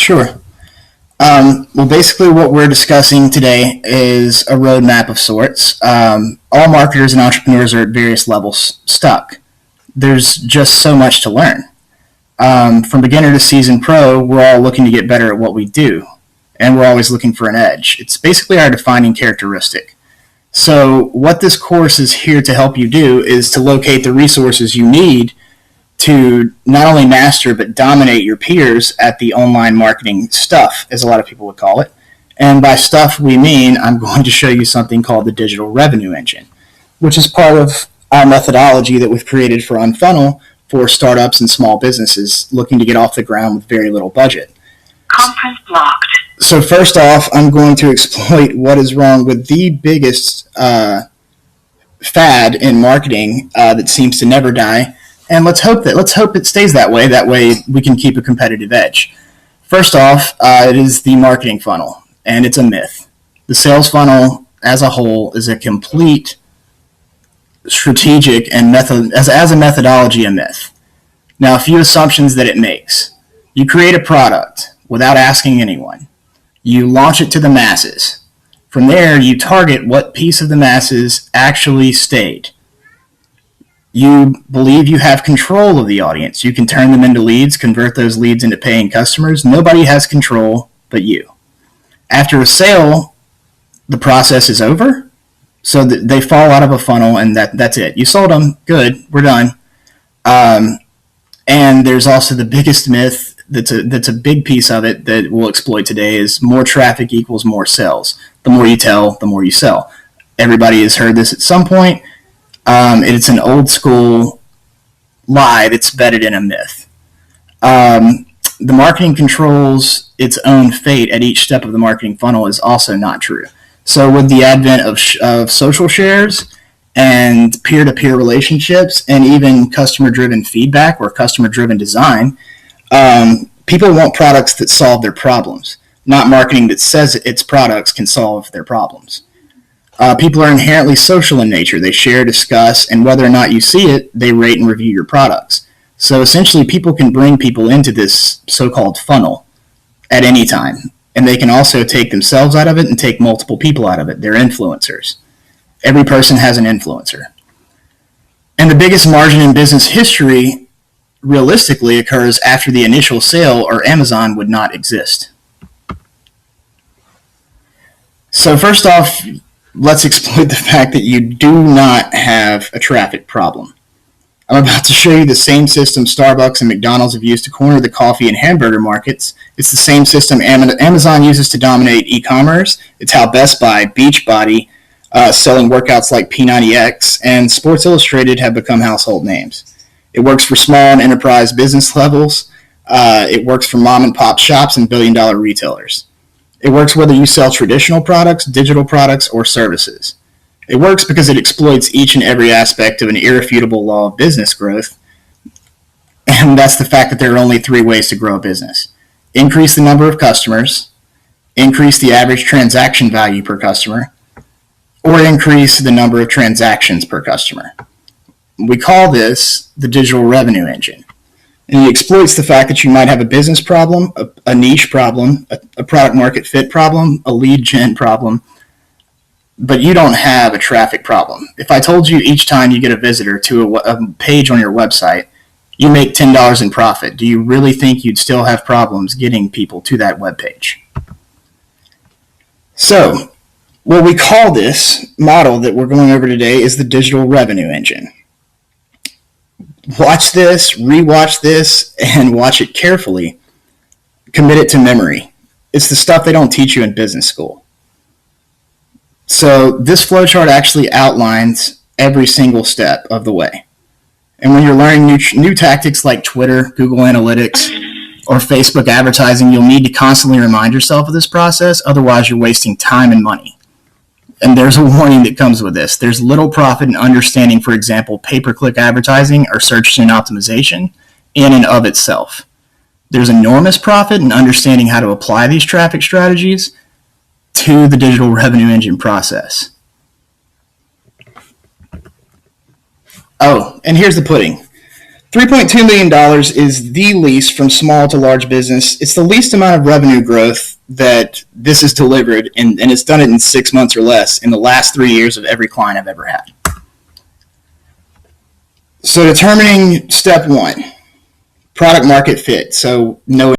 Sure. Well, basically, what we're discussing today is a roadmap of sorts. All marketers and entrepreneurs are at various levels stuck. There's just so much to learn. From beginner to seasoned pro, we're all looking to get better at what we do, and we're always looking for an edge. It's basically our defining characteristic. So, what this course is here to help you do is to locate the resources you need to not only master but dominate your peers at the online marketing stuff, as a lot of people would call it. And by stuff, we mean I'm going to show you something called the digital revenue engine, which is part of our methodology that we've created for Unfunnel for startups and small businesses looking to get off the ground with very little budget. Conference blocked. So first off, I'm going to exploit what is wrong with the biggest fad in marketing that seems to never die. And let's hope it stays that way. That way we can keep a competitive edge. First off, it is the marketing funnel, and it's a myth. The sales funnel as a whole is a complete strategic and as a methodology a myth. Now, a few assumptions that it makes. You create a product without asking anyone. You launch it to the masses. From there, you target what piece of the masses actually stayed. You believe you have control of the audience. You can turn them into leads, convert those leads into paying customers. Nobody has control but you. After a sale, the process is over, so that they fall out of a funnel, and that's it. You sold them, good, we're done. And there's also the biggest myth that's a big piece of it that we'll exploit today is more traffic equals more sales. The more you tell, the more you sell. Everybody has heard this at some point. It's an old school lie that's bedded in a myth. The marketing controls its own fate at each step of the marketing funnel is also not true. So with the advent of social shares and peer-to-peer relationships and even customer-driven feedback or customer-driven design, people want products that solve their problems, not marketing that says its products can solve their problems. People are inherently social in nature. They share, discuss, and whether or not you see it, they rate and review your products. So essentially, people can bring people into this so-called funnel at any time. And they can also take themselves out of it and take multiple people out of it. They're influencers. Every person has an influencer. And the biggest margin in business history realistically occurs after the initial sale, or Amazon would not exist. So first off, let's exploit the fact that you do not have a traffic problem. I'm about to show you the same system Starbucks and McDonald's have used to corner the coffee and hamburger markets. It's the same system Amazon uses to dominate e-commerce. It's how Best Buy, Beachbody, selling workouts like P90X, and Sports Illustrated have become household names. It works for small and enterprise business levels. It works for mom and pop shops and billion-dollar retailers. It works whether you sell traditional products, digital products, or services. It works because it exploits each and every aspect of an irrefutable law of business growth, and that's the fact that there are only 3 ways to grow a business. Increase the number of customers, increase the average transaction value per customer, or increase the number of transactions per customer. We call this the digital revenue engine. And it exploits the fact that you might have a business problem, a niche problem, a product market fit problem, a lead gen problem, but you don't have a traffic problem. If I told you each time you get a visitor to a page on your website, you make $10 in profit, do you really think you'd still have problems getting people to that web page? So, what we call this model that we're going over today is the digital revenue engine. Watch this, rewatch this, and watch it carefully. Commit it to memory. It's the stuff they don't teach you in business school. So this flowchart actually outlines every single step of the way. And when you're learning new tactics like Twitter, Google Analytics, or Facebook advertising, you'll need to constantly remind yourself of this process. Otherwise, you're wasting time and money. And there's a warning that comes with this. There's little profit in understanding, for example, pay-per-click advertising or search engine optimization in and of itself. There's enormous profit in understanding how to apply these traffic strategies to the digital revenue engine process. Oh, and here's the pudding. $3.2 million is the least from small to large business. It's the least amount of revenue growth that this has delivered, and it's done it in 6 months or less in the last 3 years of every client I've ever had. So determining step one, product market fit. So knowing